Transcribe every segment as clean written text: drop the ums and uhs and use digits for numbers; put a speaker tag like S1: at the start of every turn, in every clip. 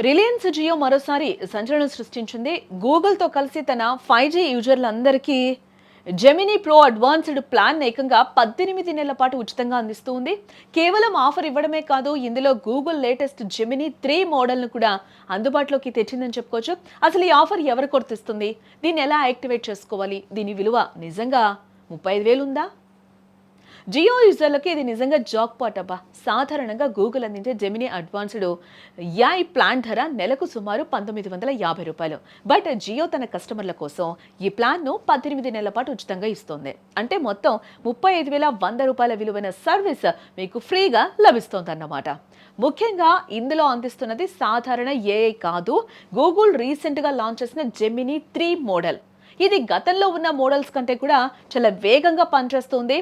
S1: Reliance Jio మరోసారి సంచలనం సృష్టించింది. గూగుల్తో కలిసి తన 5G యూజర్లందరికీ జెమినీ ప్రో అడ్వాన్స్డ్ ప్లాన్ ఏకంగా 18 నెలల పాటు ఉచితంగా అందిస్తూ ఉంది. కేవలం ఆఫర్ ఇవ్వడమే కాదు, ఇందులో గూగుల్ లేటెస్ట్ జెమినీ 3 మోడల్ను కూడా అందుబాటులోకి తెచ్చిందని చెప్పుకోవచ్చు. అసలు ఈ ఆఫర్ ఎవరు కొర్తిస్తుంది? దీన్ని ఎలా యాక్టివేట్ చేసుకోవాలి? దీని విలువ నిజంగా 35,000 ఉందా? జియో యూజర్లకి ఇది నిజంగా జాక్ పాట్ అబ్బా. సాధారణంగా గూగుల్ అందించే జెమినీ అడ్వాన్స్డ్ AI ప్లాన్ ధర నెలకు సుమారు ₹1950. బట్ జియో తన కస్టమర్ల కోసం ఈ ప్లాన్ను 18 నెలల పాటు ఉచితంగా ఇస్తోంది. అంటే మొత్తం ₹35,100 విలువైన సర్వీస్ మీకు ఫ్రీగా లభిస్తోందన్నమాట. ముఖ్యంగా ఇందులో అందిస్తున్నది సాధారణ AI కాదు, గూగుల్ రీసెంట్గా లాంచ్ చేసిన జెమినీ 3 మోడల్. ఇది గతంలో ఉన్న మోడల్స్ కంటే కూడా చాలా వేగంగా పనిచేస్తుంది.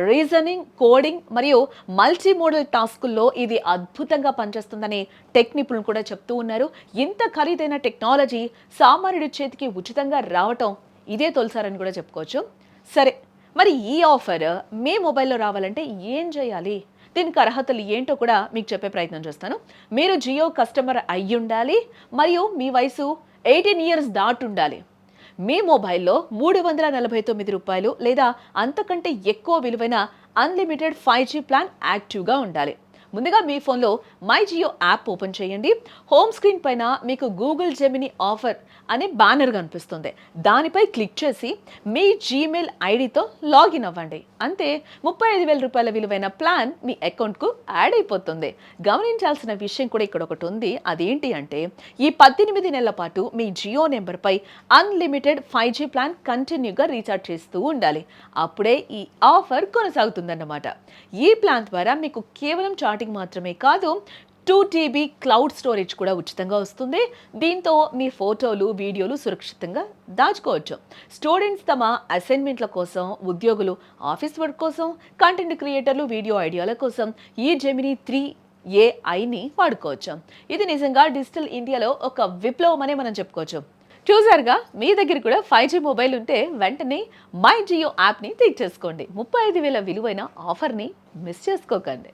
S1: రీజనింగ్, కోడింగ్ మరియు మల్టీ మోడల్ టాస్కుల్లో ఇది అద్భుతంగా పనిచేస్తుందని టెక్ నిపుణులు కూడా చెప్తూ ఉన్నారు. ఇంత ఖరీదైన టెక్నాలజీ సామాన్యుడి చేతికి ఉచితంగా రావటం ఇదే తొలిసారని కూడా చెప్పుకోవచ్చు. సరే, మరి ఈ ఆఫర్ మీ మొబైల్లో రావాలంటే ఏం చేయాలి? దీనికి అర్హతలు ఏంటో కూడా మీకు చెప్పే ప్రయత్నం చేస్తాను. మీరు జియో కస్టమర్ అయ్యి ఉండాలి మరియు మీ వయసు 18 ఇయర్స్ దాటి ఉండాలి. మీ మొబైల్లో ₹349 లేదా అంతకంటే ఎక్కువ విలువైన అన్లిమిటెడ్ 5G ప్లాన్ యాక్టివ్గా ఉండాలి. ముందుగా మీ ఫోన్లో మై జియో యాప్ ఓపెన్ చేయండి. హోమ్ స్క్రీన్ పైన మీకు గూగుల్ జెమినీ ఆఫర్ అనే బ్యానర్ కనిపిస్తుంది. దానిపై క్లిక్ చేసి మీ జీమెయిల్ ఐడితో లాగిన్ అవ్వండి. అంతే, ₹35,000 విలువైన ప్లాన్ మీ అకౌంట్కు యాడ్ అయిపోతుంది. గమనించాల్సిన విషయం కూడా ఇక్కడ ఒకటి ఉంది. అదేంటి అంటే, ఈ 18 నెలల పాటు మీ జియో నెంబర్పై అన్లిమిటెడ్ 5G ప్లాన్ కంటిన్యూగా రీఛార్జ్ చేస్తూ ఉండాలి. అప్పుడే ఈ ఆఫర్ కొనసాగుతుందన్నమాట. ఈ ప్లాన్ ద్వారా మీకు కేవలం చాటింగ్ మాత్రమే కాదు, 2 TB క్లౌడ్ స్టోరేజ్ కూడా ఉచితంగా వస్తుంది. దీంతో మీ ఫోటోలు, వీడియోలు సురక్షితంగా దాచుకోవచ్చు. స్టూడెంట్స్ తమ అసైన్మెంట్ల కోసం, ఉద్యోగులు ఆఫీస్ వర్క్ కోసం, కంటెంట్ క్రియేటర్లు వీడియో ఐడియాల కోసం ఈ జెమినీ 3 AIని వాడుకోవచ్చు. ఇది నిజంగా డిజిటల్ ఇండియాలో ఒక విప్లవం అనే మనం చెప్పుకోవచ్చు. చూసారుగా, మీ దగ్గర కూడా 5G మొబైల్ ఉంటే వెంటనే మై జియో యాప్ని తీర్చేసుకోండి. 35,000 విలువైన ఆఫర్ని మిస్ చేసుకోకండి.